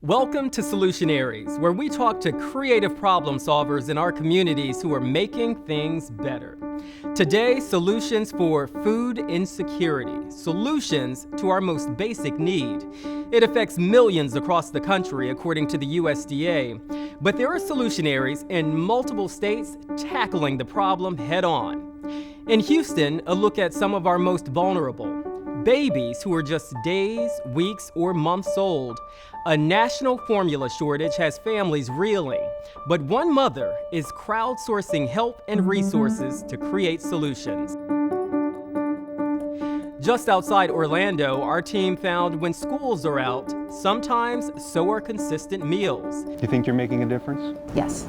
Welcome to Solutionaries, where we talk to creative problem solvers in our communities who are making things better. Today, solutions for food insecurity, solutions to our most basic need. It affects millions across the country, according to the USDA, but there are solutionaries in multiple states tackling the problem head on. In Houston, a look at some of our most vulnerable. Babies who are just days, weeks, or months old. A national formula shortage has families reeling, but one mother is crowdsourcing help and resources to create solutions. Just outside Orlando, our team found when schools are out, sometimes so are consistent meals. Do you think you're making a difference? Yes,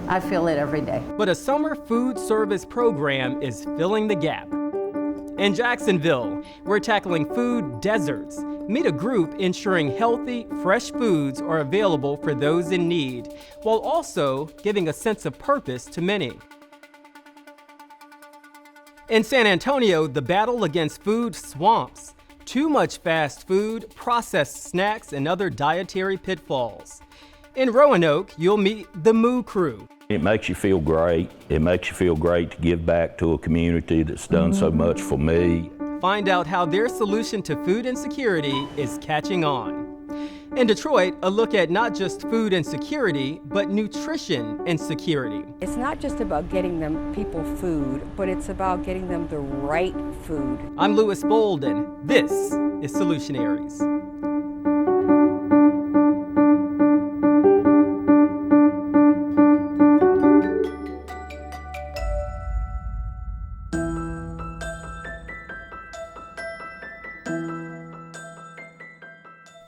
I feel it every day. But a summer food service program is filling the gap. In Jacksonville, we're tackling food deserts. Meet a group ensuring healthy, fresh foods are available for those in need, while also giving a sense of purpose to many. In San Antonio, the battle against food swamps. Too much fast food, processed snacks, and other dietary pitfalls. In Roanoke, you'll meet the Moo Crew. It makes you feel great. It makes you feel great to give back to a community that's done so much for me. Find out how their solution to food insecurity is catching on. In Detroit, a look at not just food insecurity, but nutrition insecurity. It's not just about getting them people food, but it's about getting them the right food. I'm Louis Bolden. This is Solutionaries.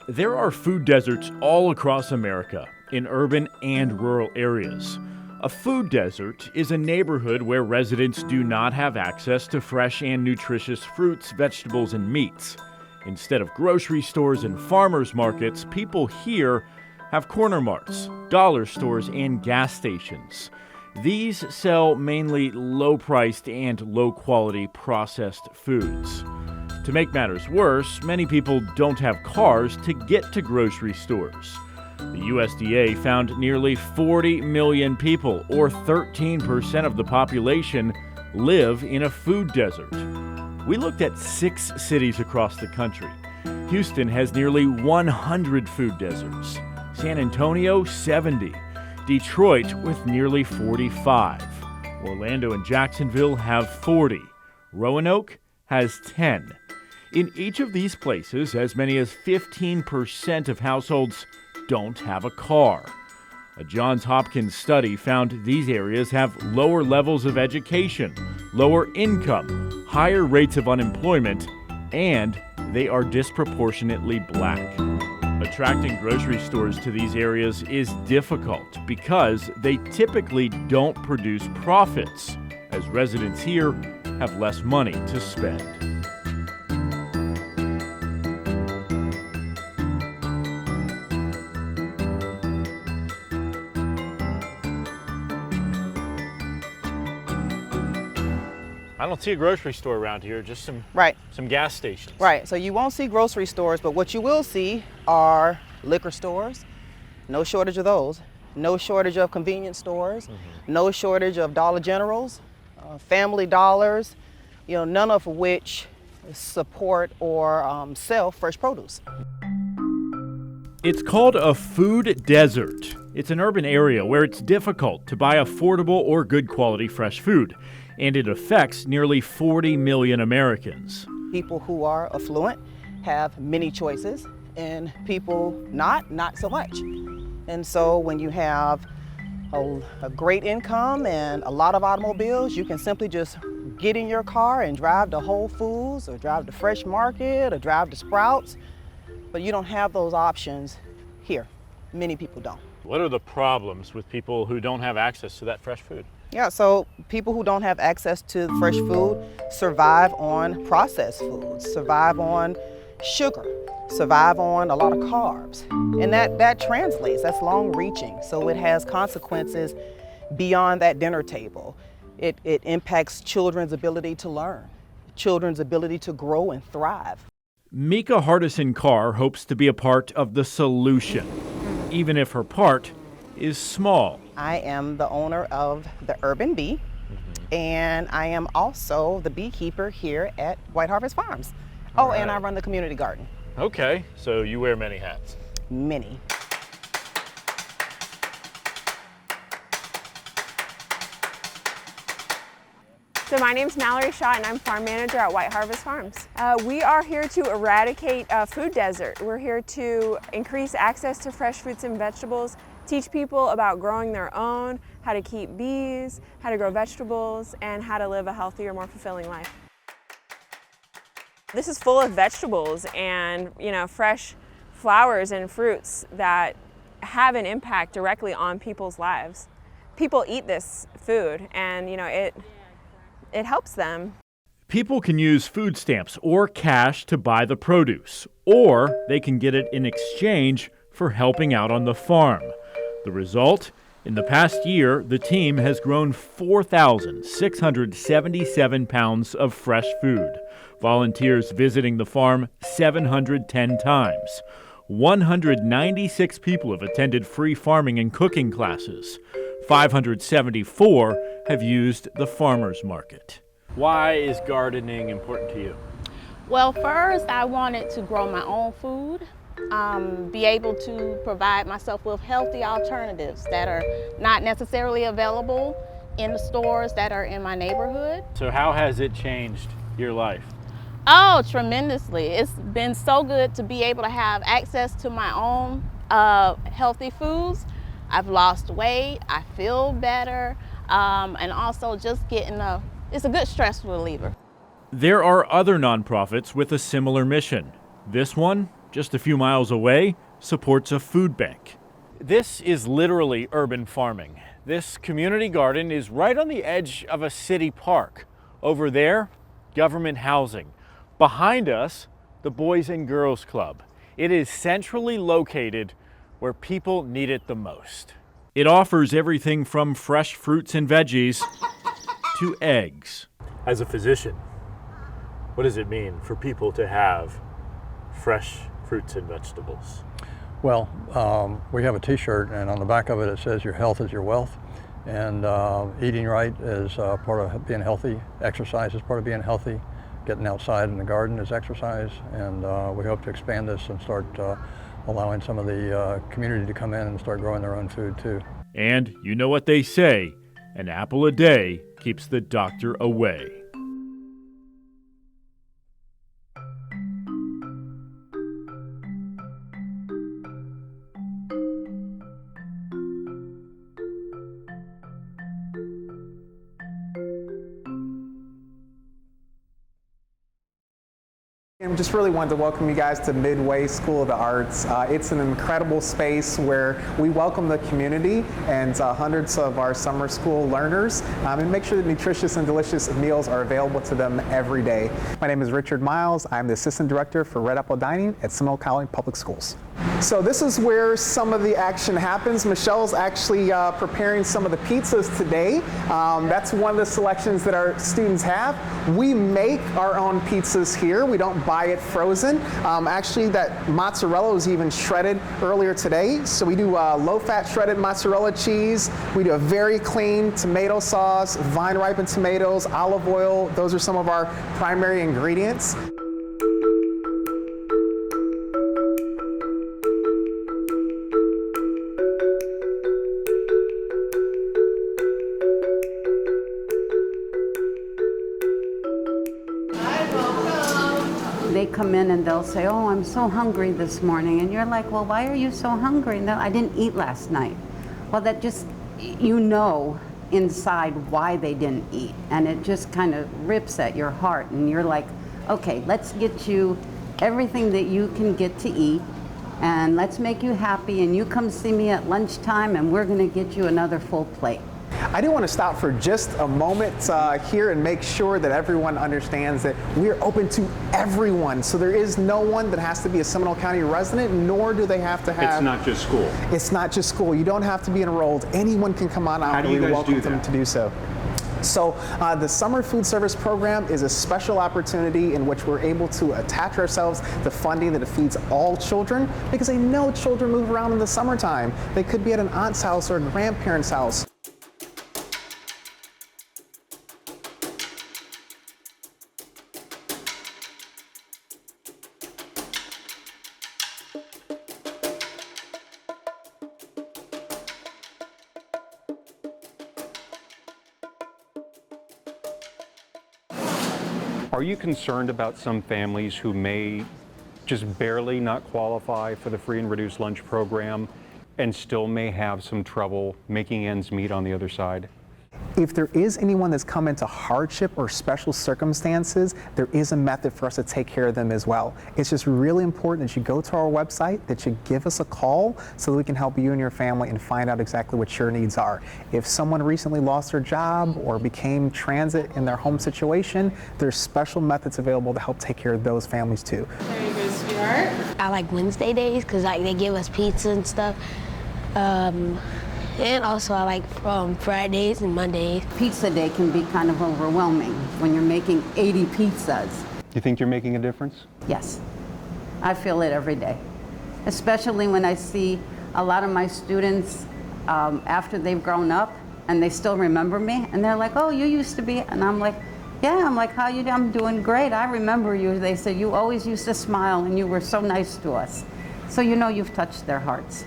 There are food deserts all across America, in urban and rural areas. A food desert is a neighborhood where residents do not have access to fresh and nutritious fruits, vegetables, and meats. Instead of grocery stores and farmers markets, people here have corner marts, dollar stores, and gas stations. These sell mainly low-priced and low-quality processed foods. To make matters worse, many people don't have cars to get to grocery stores. The USDA found nearly 40 million people, or 13% of the population, live in a food desert. We looked at 6 cities across the country. Houston has nearly 100 food deserts. San Antonio, 70. Detroit with nearly 45. Orlando and Jacksonville have 40. Roanoke has 10. In each of these places, as many as 15% of households don't have a car. A Johns Hopkins study found these areas have lower levels of education, lower income, higher rates of unemployment, and they are disproportionately black. Attracting grocery stores to these areas is difficult because they typically don't produce profits, as residents here have less money to spend. I don't see a grocery store around here, just some gas stations. Right, so you won't see grocery stores, but what you will see are liquor stores. No shortage of those. No shortage of convenience stores. No shortage of Dollar Generals, Family Dollars, none of which support or sell fresh produce. It's called a food desert. It's an urban area where it's difficult to buy affordable or good quality fresh food, and it affects nearly 40 million Americans. People who are affluent have many choices, and people not so much. And so when you have a great income and a lot of automobiles, you can simply just get in your car and drive to Whole Foods or drive to Fresh Market or drive to Sprouts, but you don't have those options here. Many people don't. What are the problems with people who don't have access to that fresh food? Yeah, so people who don't have access to fresh food survive on processed foods, survive on sugar, survive on a lot of carbs. And that translates, that's long reaching. So it has consequences beyond that dinner table. It impacts children's ability to learn, children's ability to grow and thrive. Mika Hardison-Carr hopes to be a part of the solution, even if her part is small. I am the owner of the Urban Bee, and I am also the beekeeper here at White Harvest Farms. Oh, and I run the community garden. Okay, so you wear many hats. Many. So my name's Mallory Schott and I'm farm manager at White Harvest Farms. We are here to eradicate food desert. We're here to increase access to fresh fruits and vegetables, teach people about growing their own, how to keep bees, how to grow vegetables, and how to live a healthier, more fulfilling life. This is full of vegetables and fresh flowers and fruits that have an impact directly on people's lives. People eat this food and it helps them. People can use food stamps or cash to buy the produce, or they can get it in exchange for helping out on the farm. The result? In the past year, the team has grown 4,677 pounds of fresh food. Volunteers visiting the farm 710 times. 196 people have attended free farming and cooking classes. 574 have used the farmers market. Why is gardening important to you? Well, first I wanted to grow my own food, be able to provide myself with healthy alternatives that are not necessarily available in the stores that are in my neighborhood. So how has it changed your life? Oh, tremendously. It's been so good to be able to have access to my own healthy foods. I've lost weight, I feel better, and also just it's a good stress reliever. There are other nonprofits with a similar mission. This one, just a few miles away, supports a food bank. This is literally urban farming. This community garden is right on the edge of a city park. Over there, government housing. Behind us, the Boys and Girls Club. It is centrally located where people need it the most. It offers everything from fresh fruits and veggies to eggs. As a physician, what does it mean for people to have fresh fruits and vegetables? Well, we have a t-shirt and on the back of it says your health is your wealth, and eating right is part of being healthy. Exercise is part of being healthy. Getting outside in the garden is exercise, and we hope to expand this and start allowing some of the community to come in and start growing their own food too. And you know what they say, an apple a day keeps the doctor away. I just really wanted to welcome you guys to Midway School of the Arts. It's an incredible space where we welcome the community and hundreds of our summer school learners and make sure that nutritious and delicious meals are available to them every day. My name is Richard Miles. I'm the Assistant Director for Red Apple Dining at Seminole County Public Schools. So this is where some of the action happens. Michelle's actually preparing some of the pizzas today. That's one of the selections that our students have. We make our own pizzas here. We don't buy it frozen. Actually, that mozzarella was even shredded earlier today. So we do low-fat shredded mozzarella cheese. We do a very clean tomato sauce, vine-ripened tomatoes, olive oil. Those are some of our primary ingredients. They come in and they'll say, oh, I'm so hungry this morning. And you're like, well, why are you so hungry? No, I didn't eat last night. Well, that just, inside why they didn't eat. And it just kind of rips at your heart. And you're like, okay, let's get you everything that you can get to eat. And let's make you happy. And you come see me at lunchtime and we're going to get you another full plate. I do want to stop for just a moment here and make sure that everyone understands that we're open to everyone. So there is no one that has to be a Seminole County resident, nor do they have to have... It's not just school. It's not just school. You don't have to be enrolled. Anyone can come on out and we welcome them to do so. So the Summer Food Service Program is a special opportunity in which we're able to attach ourselves to funding that feeds all children, because they know children move around in the summertime. They could be at an aunt's house or a grandparent's house. Are you concerned about some families who may just barely not qualify for the free and reduced lunch program and still may have some trouble making ends meet on the other side? If there is anyone that's come into hardship or special circumstances, there is a method for us to take care of them as well. It's just really important that you go to our website, that you give us a call so that we can help you and your family and find out exactly what your needs are. If someone recently lost their job or became transit in their home situation, there's special methods available to help take care of those families too. There you go, sweetheart. I like Wednesday days because they give us pizza and stuff. And also I like Fridays and Mondays. Pizza day can be kind of overwhelming when you're making 80 pizzas. You think you're making a difference? Yes, I feel it every day. Especially when I see a lot of my students after they've grown up and they still remember me and they're like, oh, you used to be, and I'm like, yeah, I'm like, how you doing? I'm doing great. I remember you. They said, you always used to smile and you were so nice to us. So you know you've touched their hearts.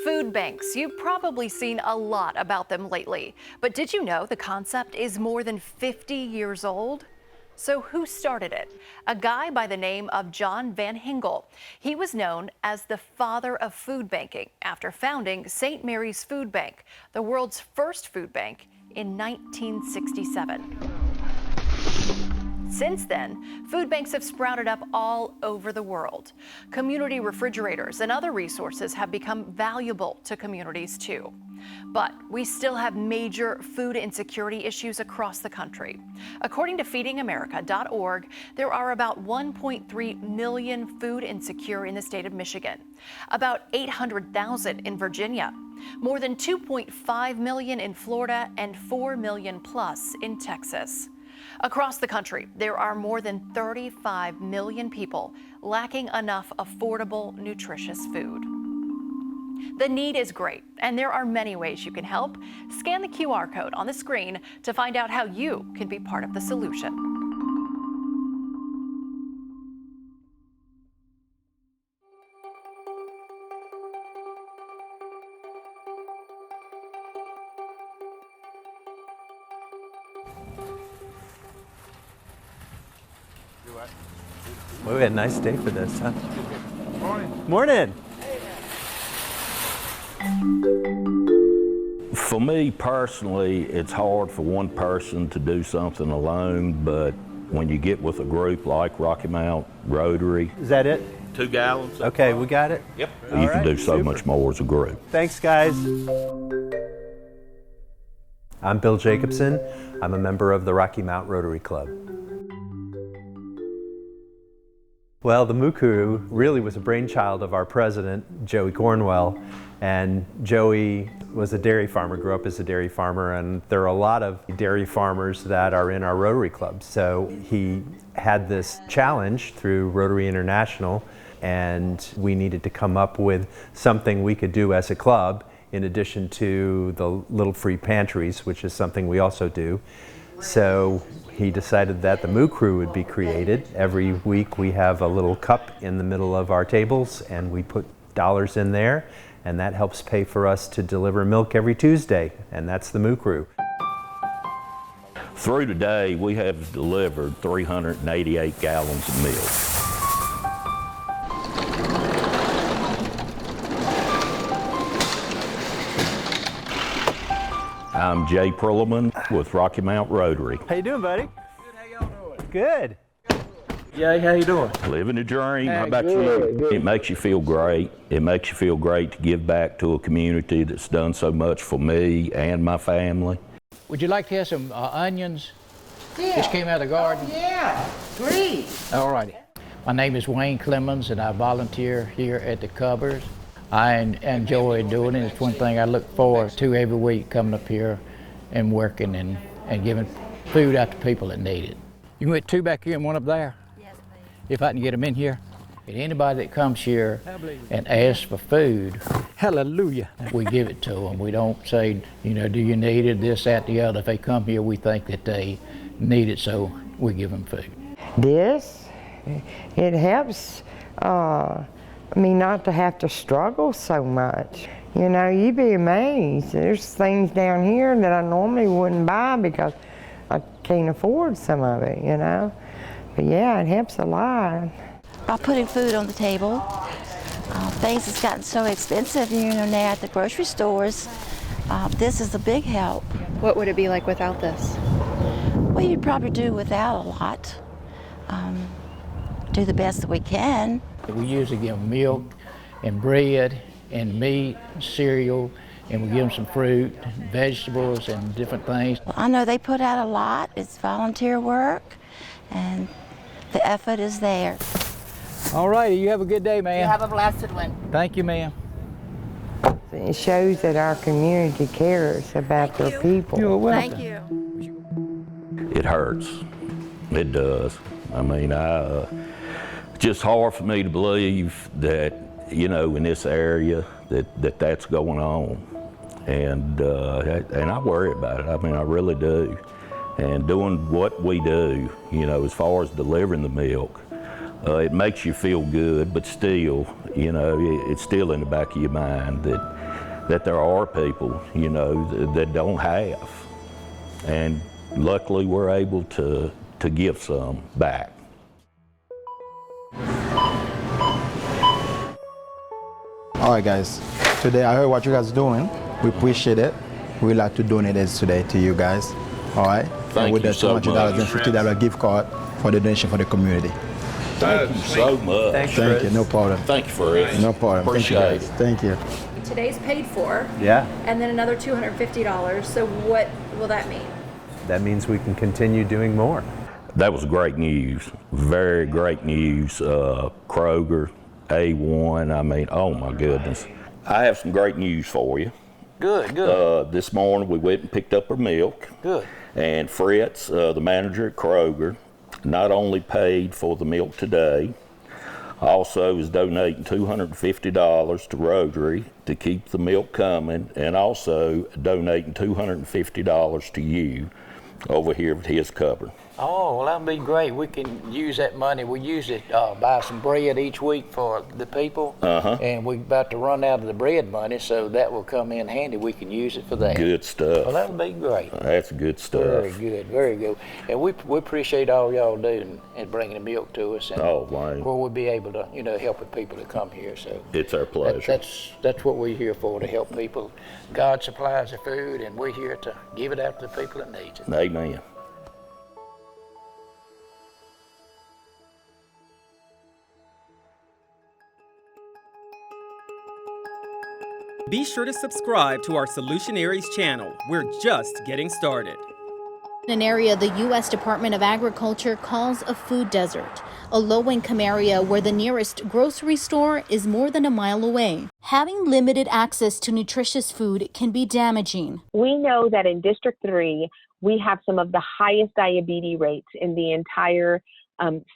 Food banks. You've probably seen a lot about them lately. But did you know the concept is more than 50 years old? So who started it? A guy by the name of John Van Hingel. He was known as the father of food banking after founding St. Mary's Food Bank, the world's first food bank, in 1967. Since then, food banks have sprouted up all over the world. Community refrigerators and other resources have become valuable to communities too. But we still have major food insecurity issues across the country. According to feedingamerica.org, there are about 1.3 million food insecure in the state of Michigan, about 800,000 in Virginia, more than 2.5 million in Florida, and 4 million plus in Texas. Across the country, there are more than 35 million people lacking enough affordable, nutritious food. The need is great, and there are many ways you can help. Scan the QR code on the screen to find out how you can be part of the solution. Well, we had a nice day for this, huh? Morning. For me personally, it's hard for one person to do something alone, but when you get with a group like Rocky Mount, Rotary. Is that it? 2 gallons. Okay, we got it? Yep. You can do so much more as a group. Thanks, guys. I'm Bill Jacobson. I'm a member of the Rocky Mount Rotary Club. Well, the Moo Crew really was a brainchild of our president, Joey Cornwell. And Joey was a dairy farmer, grew up as a dairy farmer, and there are a lot of dairy farmers that are in our Rotary Club. So he had this challenge through Rotary International, and we needed to come up with something we could do as a club in addition to the little free pantries, which is something we also do. So he decided that the Moo Crew would be created. Every week we have a little cup in the middle of our tables and we put dollars in there, and that helps pay for us to deliver milk every Tuesday, and that's the Moo Crew. Through today, we have delivered 388 gallons of milk. I'm Jay Perlman with Rocky Mount Rotary. How you doing, buddy? Good, how y'all doing? Good. Jay, how you doing? Living a dream. How Hey, about good, you? It makes you feel great. It makes you feel great to give back to a community that's done so much for me and my family. Would you like to have some onions? Yeah. Just came out of the garden. Oh, yeah, great. All righty. My name is Wayne Clemens, and I volunteer here at the Covers. I enjoy doing it. It's one thing I look forward to every week, coming up here and working and giving food out to people that need it. You can get 2 back here and 1 up there? Yes, please. If I can get them in here. And anybody that comes here and asks for food, hallelujah, we give it to them. We don't say, you know, do you need it, this, that, the other. If they come here, we think that they need it, so we give them food. It helps me not to have to struggle so much. You know, you'd be amazed. There's things down here that I normally wouldn't buy because I can't afford some of it, you know. But yeah, it helps a lot. By putting food on the table, things have gotten so expensive, you know, now at the grocery stores. This is a big help. What would it be like without this? Well, you'd probably do without a lot. Do the best that we can. We usually give them milk and bread and meat, and cereal, and we give them some fruit, vegetables, and different things. Well, I know they put out a lot. It's volunteer work, and the effort is there. All righty, you have a good day, ma'am. You have a blessed one. Thank you, ma'am. It shows that our community cares about their people. You're welcome. Thank you. It hurts. It does. I mean, it's just hard for me to believe that, you know, in this area that's going on. And I worry about it. I mean, I really do. And doing what we do, you know, as far as delivering the milk, it makes you feel good, but still, you know, it's still in the back of your mind that there are people, you know, that don't have. And luckily, we're able to give some back. All right, guys. Today, I heard what you guys are doing. We appreciate it. We'd like to donate this today to you guys. All right? Thank with you the so much. $250 gift card for the donation for the community. Thank you so much. Thank you. No problem. Thank you for it. No problem. Appreciate it. Thank you. Today's paid for. Yeah. And then another $250. So what will that mean? That means we can continue doing more. That was great news. Very great news. Kroger, A1. I mean, oh my goodness. I have some great news for you. Good, good. This morning we went and picked up our milk. Good. And Fritz, the manager at Kroger, not only paid for the milk today, also is donating $250 to Rotary to keep the milk coming, and also donating $250 to you over here at his cupboard. Oh, well, that'd be great. We can use that money. We use it, buy some bread each week for the people. And we're about to run out of the bread money, so that will come in handy. We can use it for that. Good stuff. Well, that'll be great. That's good stuff. Very good, very good. And we appreciate all y'all do and bringing the milk to us. And Wayne. where we'll be able to, you know, help the people that come here. So it's our pleasure. That's what we're here for, to help people. God supplies the food, and we're here to give it out to the people that need it. Amen. Be sure to subscribe to our Solutionaries channel. We're just getting started. An area the U.S. Department of Agriculture calls a food desert, a low-income area where the nearest grocery store is more than a mile away. Having limited access to nutritious food can be damaging. We know that in District 3, we have some of the highest diabetes rates in the entire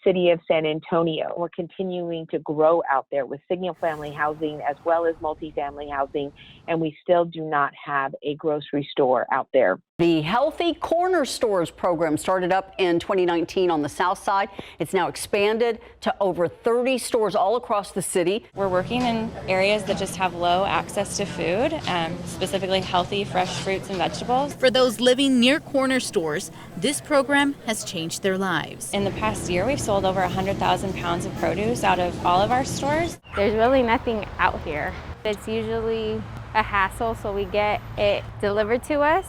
city of San Antonio. We're continuing to grow out there with single-family housing as well as multifamily housing, and we still do not have a grocery store out there. The Healthy Corner Stores program started up in 2019 on the south side. It's now expanded to over 30 stores all across the city. We're working in areas that just have low access to food, specifically healthy, fresh fruits and vegetables. For those living near corner stores, this program has changed their lives. In the past year, we've sold over 100,000 pounds of produce out of all of our stores. There's really nothing out here. It's usually a hassle, so we get it delivered to us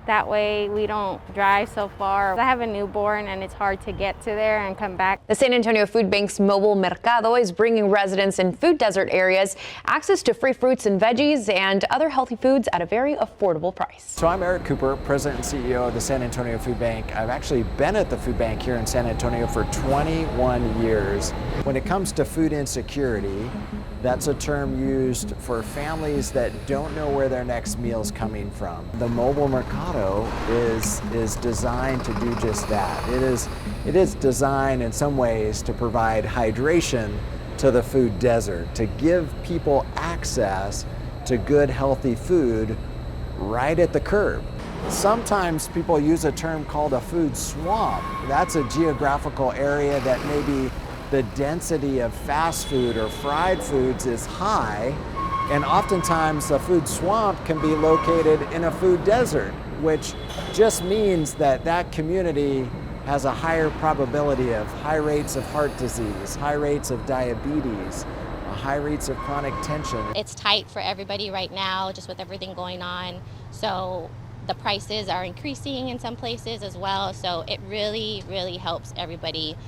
That way we don't drive so far. I have a newborn and it's hard to get to there and come back. The San Antonio Food Bank's mobile mercado is bringing residents in food desert areas access to free fruits and veggies and other healthy foods at a very affordable price. So I'm Eric Cooper, President and CEO of the San Antonio Food Bank. I've actually been at the food bank here in San Antonio for 21 years. When it comes to food insecurity, that's a term used for families that don't know where their next meal's coming from. The mobile mercado is designed to do just that. It is designed in some ways to provide hydration to the food desert, to give people access to good, healthy food right at the curb. Sometimes people use a term called a food swamp. That's a geographical area that maybe the density of fast food or fried foods is high, and oftentimes a food swamp can be located in a food desert, which just means that that community has a higher probability of high rates of heart disease, high rates of diabetes, high rates of chronic tension. It's tight for everybody right now, just with everything going on. So the prices are increasing in some places as well. So it really, really helps everybody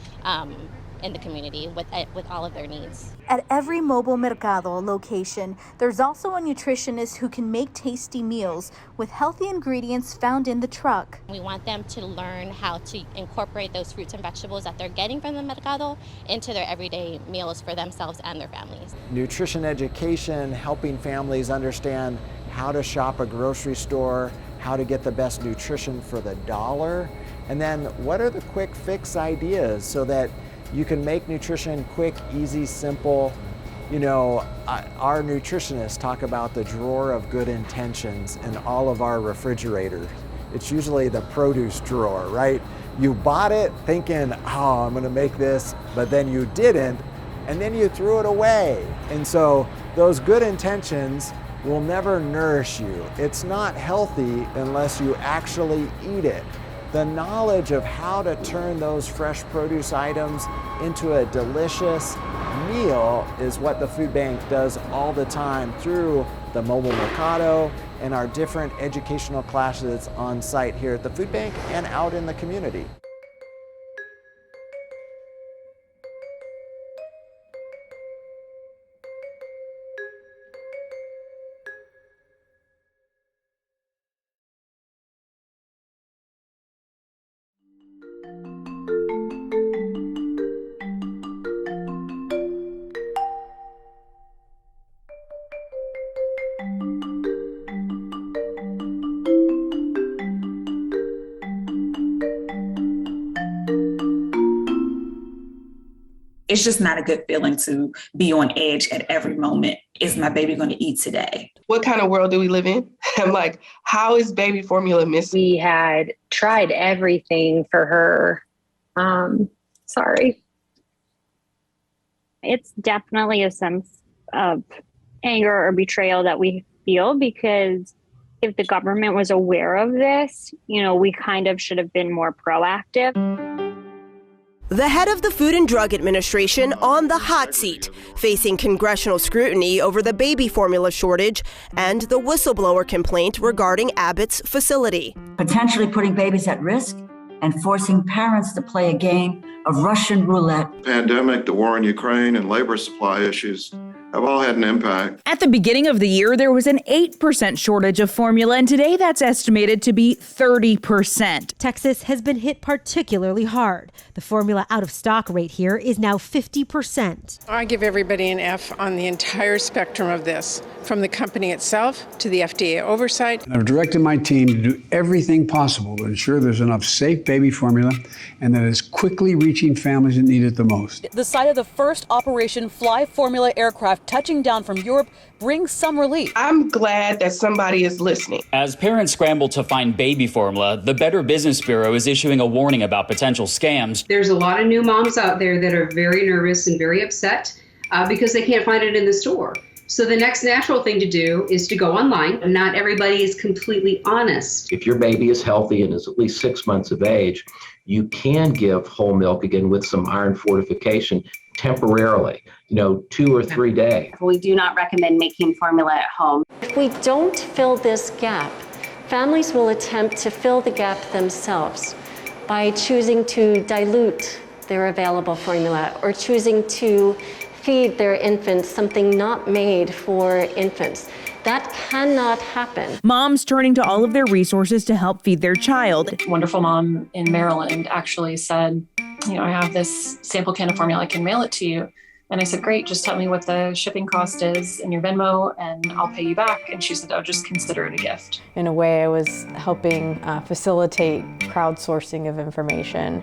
in the community with all of their needs. At every mobile mercado location, there's also a nutritionist who can make tasty meals with healthy ingredients found in the truck. We want them to learn how to incorporate those fruits and vegetables that they're getting from the mercado into their everyday meals for themselves and their families. Nutrition education, helping families understand how to shop a grocery store, how to get the best nutrition for the dollar, and then what are the quick fix ideas so that you can make nutrition quick, easy, simple. You know, our nutritionists talk about the drawer of good intentions in all of our refrigerators. It's usually the produce drawer, right? You bought it thinking, oh, I'm gonna make this, but then you didn't, and then you threw it away. And so those good intentions will never nourish you. It's not healthy unless you actually eat it. The knowledge of how to turn those fresh produce items into a delicious meal is what the food bank does all the time through the mobile mercado and our different educational classes on site here at the food bank and out in the community. It's just not a good feeling to be on edge at every moment. Is my baby going to eat today? What kind of world do we live in? I'm like, how is baby formula missing? We had tried everything for her. Sorry. It's definitely a sense of anger or betrayal that we feel, because if the government was aware of this, we kind of should have been more proactive. The head of the Food and Drug Administration on the hot seat, facing congressional scrutiny over the baby formula shortage and the whistleblower complaint regarding Abbott's facility. Potentially putting babies at risk and forcing parents to play a game of Russian roulette. Pandemic, the war in Ukraine, and labor supply issues have all had an impact. At the beginning of the year, there was an 8% shortage of formula, and today that's estimated to be 30%. Texas has been hit particularly hard. The formula out-of-stock rate here is now 50%. I give everybody an F on the entire spectrum of this, from the company itself to the FDA oversight. I've directed my team to do everything possible to ensure there's enough safe baby formula and that it's quickly reaching families that need it the most. The sight of the first Operation Fly Formula aircraft touching down from Europe brings some relief. I'm glad that somebody is listening. As parents scramble to find baby formula, the Better Business Bureau is issuing a warning about potential scams. There's a lot of new moms out there that are very nervous and very upset because they can't find it in the store. So the next natural thing to do is to go online. Not everybody is completely honest. If your baby is healthy and is at least 6 months of age, you can give whole milk again with some iron fortification temporarily, 2 or 3 days. We do not recommend making formula at home. If we don't fill this gap, families will attempt to fill the gap themselves by choosing to dilute their available formula or choosing to feed their infants something not made for infants. That cannot happen. Moms turning to all of their resources to help feed their child. A wonderful mom in Maryland actually said, I have this sample can of formula, I can mail it to you. And I said, great, just tell me what the shipping cost is in your Venmo and I'll pay you back. And she said, oh, just consider it a gift. In a way, I was helping facilitate crowdsourcing of information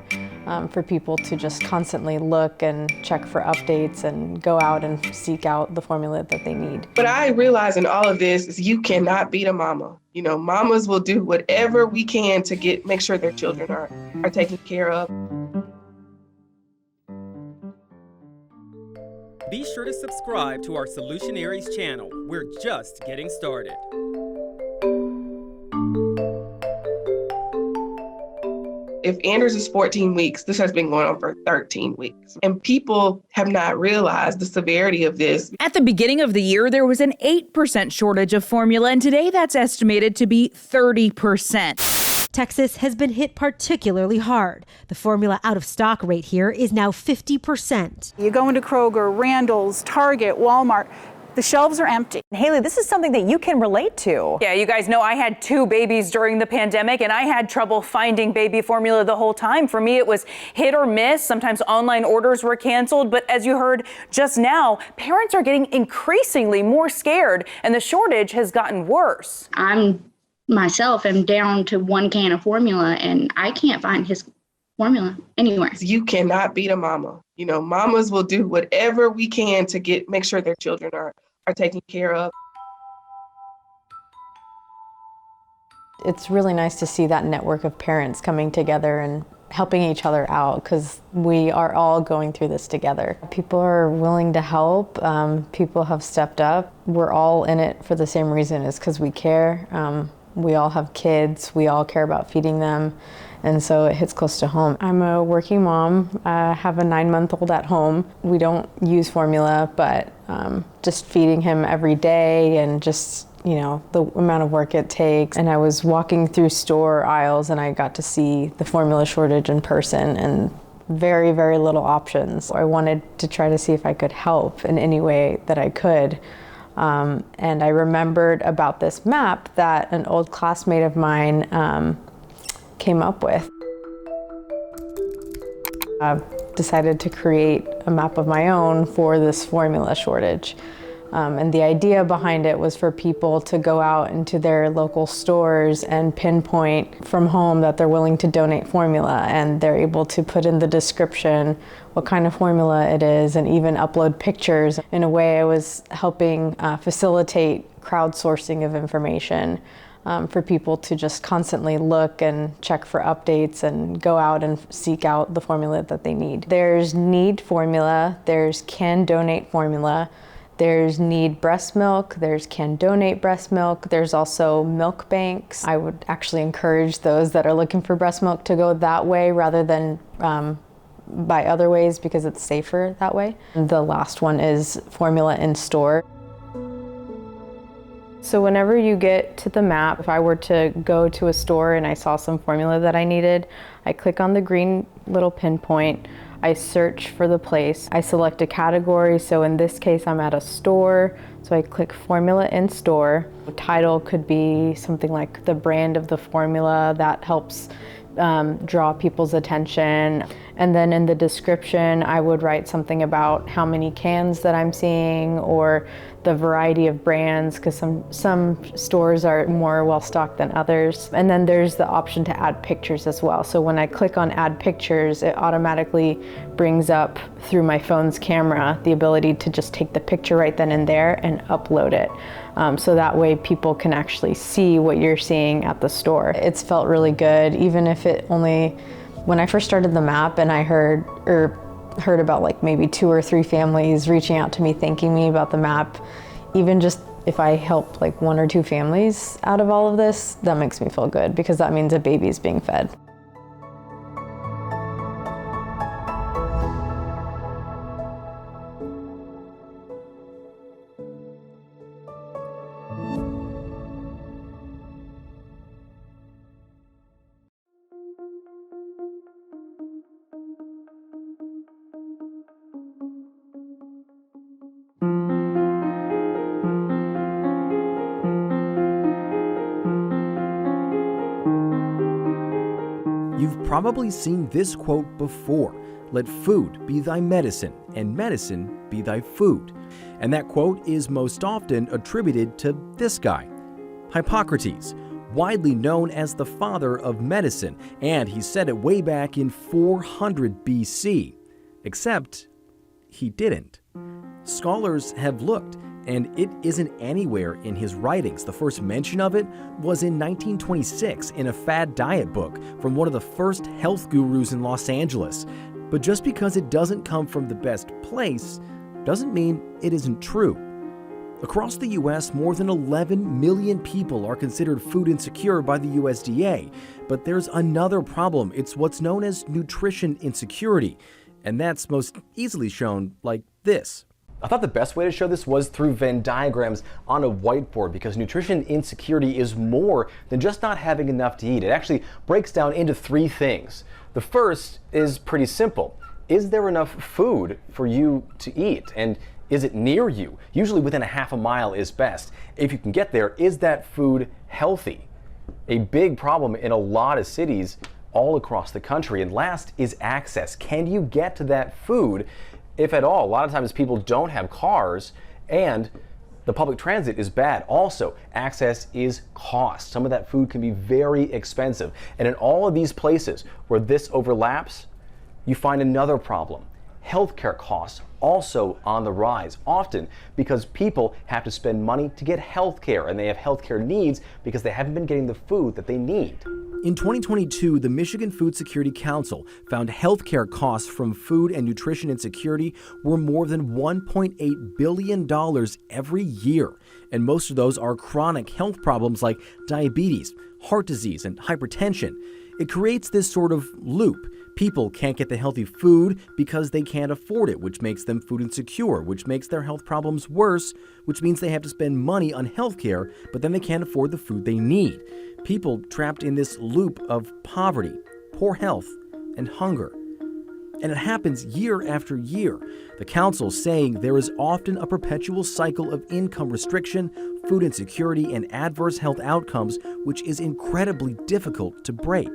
for people to just constantly look and check for updates and go out and seek out the formula that they need. What I realize in all of this is you cannot beat a mama. Mamas will do whatever we can to make sure their children are taken care of. Be sure to subscribe to our Solutionaries channel. We're just getting started. If Anders is 14 weeks, this has been going on for 13 weeks. And people have not realized the severity of this. At the beginning of the year, there was an 8% shortage of formula, and today that's estimated to be 30%. Texas has been hit particularly hard. The formula out of stock rate here is now 50%. You go into Kroger, Randall's, Target, Walmart, the shelves are empty. Haley, this is something that you can relate to. Yeah, you guys know I had 2 babies during the pandemic and I had trouble finding baby formula the whole time. For me, it was hit or miss. Sometimes online orders were canceled. But as you heard just now, parents are getting increasingly more scared and the shortage has gotten worse. Myself am down to 1 can of formula and I can't find his formula anywhere. You cannot beat a mama. Mamas will do whatever we can to make sure their children are taken care of. It's really nice to see that network of parents coming together and helping each other out because we are all going through this together. People are willing to help. People have stepped up. We're all in it for the same reason, is because we care. We all have kids, we all care about feeding them, and so it hits close to home. I'm a working mom, I have a 9-month-old at home. We don't use formula, but just feeding him every day and just, the amount of work it takes. And I was walking through store aisles and I got to see the formula shortage in person and very, very little options. I wanted to try to see if I could help in any way that I could. And I remembered about this map that an old classmate of mine came up with. I decided to create a map of my own for this formula shortage. And the idea behind it was for people to go out into their local stores and pinpoint from home that they're willing to donate formula, and they're able to put in the description what kind of formula it is and even upload pictures. In a way, I was helping facilitate crowdsourcing of information for people to just constantly look and check for updates and go out and seek out the formula that they need. There's need formula, there's can donate formula, there's need breast milk, there's can donate breast milk, there's also milk banks. I would actually encourage those that are looking for breast milk to go that way rather than by other ways because it's safer that way. The last one is formula in store. So whenever you get to the map, if I were to go to a store and I saw some formula that I needed, I click on the green little pinpoint, I search for the place, I select a category, so in this case I'm at a store, so I click formula in store. The title could be something like the brand of the formula that helps draw people's attention. And then in the description, I would write something about how many cans that I'm seeing or the variety of brands, because some stores are more well-stocked than others. And then there's the option to add pictures as well. So when I click on add pictures, it automatically brings up through my phone's camera the ability to just take the picture right then and there and upload it. So that way people can actually see what you're seeing at the store. It's felt really good, even if it only, when I first started the map and I heard about like maybe 2 or 3 families reaching out to me, thanking me about the map, even just if I help like 1 or 2 families out of all of this, that makes me feel good because that means a baby is being fed. probably seen this quote before: "Let food be thy medicine, and medicine be thy food." And that quote is most often attributed to this guy, Hippocrates, widely known as the father of medicine, and he said it way back in 400 BC. Except he didn't. Scholars have looked, and it isn't anywhere in his writings. The first mention of it was in 1926 in a fad diet book from one of the first health gurus in Los Angeles. But just because it doesn't come from the best place doesn't mean it isn't true. Across the U.S., more than 11 million people are considered food insecure by the USDA. But there's another problem. It's what's known as nutrition insecurity. And that's most easily shown like this. I thought the best way to show this was through Venn diagrams on a whiteboard, because nutrition insecurity is more than just not having enough to eat. It actually breaks down into three things. The first is pretty simple. Is there enough food for you to eat? And is it near you? Usually within a half a mile is best. If you can get there, is that food healthy? A big problem in a lot of cities all across the country. And last is access. Can you get to that food, if at all? A lot of times people don't have cars, and the public transit is bad. Also, access is cost. Some of that food can be very expensive. And in all of these places where this overlaps, you find another problem. Healthcare costs also on the rise, often because people have to spend money to get healthcare, and they have healthcare needs because they haven't been getting the food that they need. In 2022, the Michigan Food Security Council found healthcare costs from food and nutrition insecurity were more than $1.8 billion every year. And most of those are chronic health problems like diabetes, heart disease, and hypertension. It creates this sort of loop. People can't get the healthy food because they can't afford it, which makes them food insecure, which makes their health problems worse, which means they have to spend money on healthcare, but then they can't afford the food they need. People trapped in this loop of poverty, poor health, and hunger. And it happens year after year. The council saying there is often a perpetual cycle of income restriction, food insecurity, and adverse health outcomes, which is incredibly difficult to break.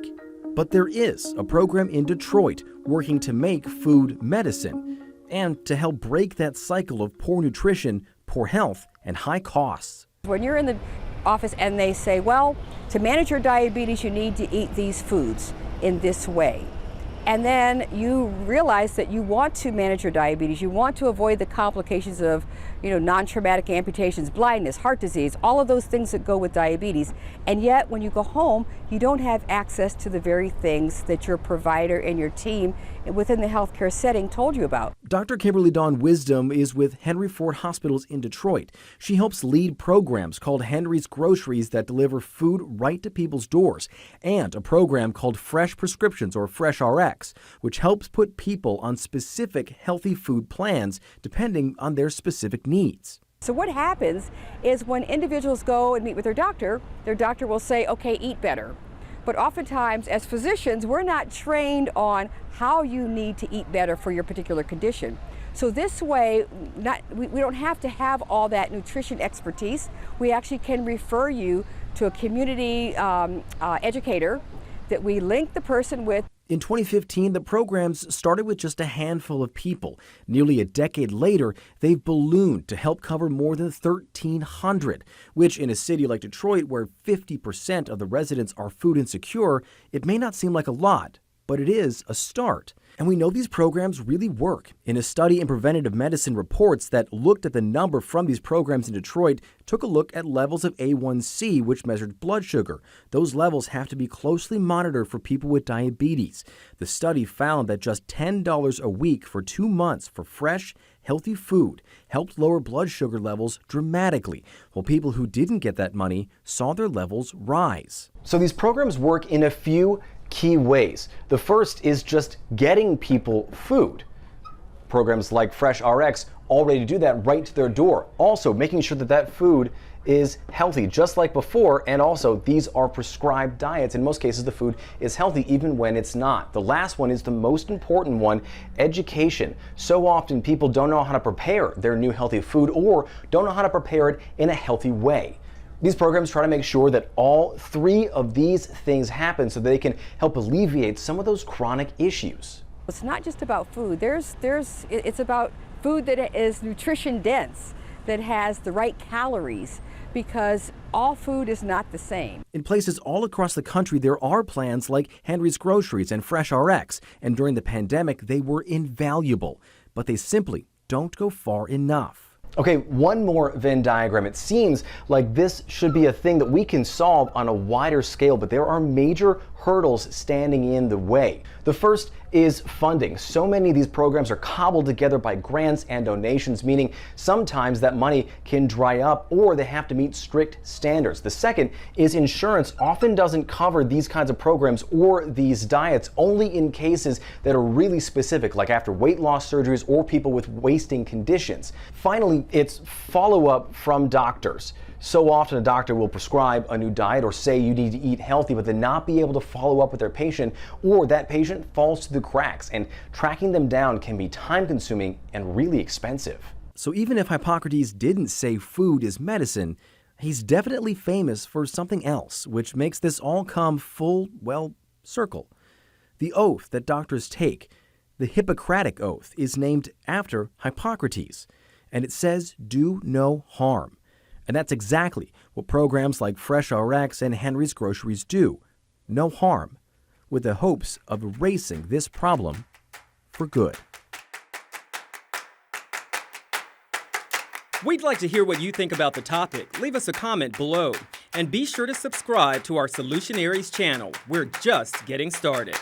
But there is a program in Detroit working to make food medicine and to help break that cycle of poor nutrition, poor health, and high costs. When you're in the office and they say, well, to manage your diabetes, you need to eat these foods in this way. And then you realize that you want to manage your diabetes, you want to avoid the complications of, non-traumatic amputations, blindness, heart disease, all of those things that go with diabetes. And yet when you go home, you don't have access to the very things that your provider and your team within the healthcare setting told you about. Dr. Kimberly Dawn Wisdom is with Henry Ford Hospitals in Detroit. She helps lead programs called Henry's Groceries that deliver food right to people's doors, and a program called Fresh Prescriptions, or Fresh RX, which helps put people on specific healthy food plans depending on their specific needs. So what happens is when individuals go and meet with their doctor will say, okay, eat better. But oftentimes as physicians, we're not trained on how you need to eat better for your particular condition. So this way, we don't have to have all that nutrition expertise. We actually can refer you to a community educator that we link the person with. In 2015, the programs started with just a handful of people. Nearly a decade later, they've ballooned to help cover more than 1,300, which in a city like Detroit, where 50% of the residents are food insecure, it may not seem like a lot, but it is a start. And we know these programs really work. In a study in Preventative Medicine Reports that looked at the number from these programs in Detroit, took a look at levels of A1C, which measured blood sugar. Those levels have to be closely monitored for people with diabetes. The study found that just $10 a week for 2 months for fresh, healthy food helped lower blood sugar levels dramatically, while people who didn't get that money saw their levels rise. So these programs work in a few key ways. The first is just getting people food. Programs like Fresh RX already do that right to their door. Also making sure that that food is healthy, just like before, and also these are prescribed diets. In most cases, the food is healthy even when it's not. The last one is the most important one, education. So often people don't know how to prepare their new healthy food or don't know how to prepare it in a healthy way. These programs try to make sure that all three of these things happen so they can help alleviate some of those chronic issues. It's not just about food. It's about food that is nutrition dense, that has the right calories, because all food is not the same. In places all across the country, there are plans like Henry's Groceries and Fresh RX, and during the pandemic, they were invaluable, but they simply don't go far enough. Okay, one more Venn diagram. It seems like this should be a thing that we can solve on a wider scale, but there are major hurdles standing in the way. The first is funding. So many of these programs are cobbled together by grants and donations, meaning sometimes that money can dry up or they have to meet strict standards. The second is insurance often doesn't cover these kinds of programs or these diets, only in cases that are really specific, like after weight loss surgeries or people with wasting conditions. Finally, it's follow-up from doctors. So often a doctor will prescribe a new diet or say you need to eat healthy, but then not be able to follow up with their patient, or that patient falls through the cracks, and tracking them down can be time-consuming and really expensive. So even if Hippocrates didn't say food is medicine, he's definitely famous for something else, which makes this all come full, well, circle. The oath that doctors take, the Hippocratic Oath, is named after Hippocrates, and it says do no harm. And that's exactly what programs like Fresh RX and Henry's Groceries do. No harm, with the hopes of erasing this problem for good. We'd like to hear what you think about the topic. Leave us a comment below. And be sure to subscribe to our Solutionaries channel. We're just getting started.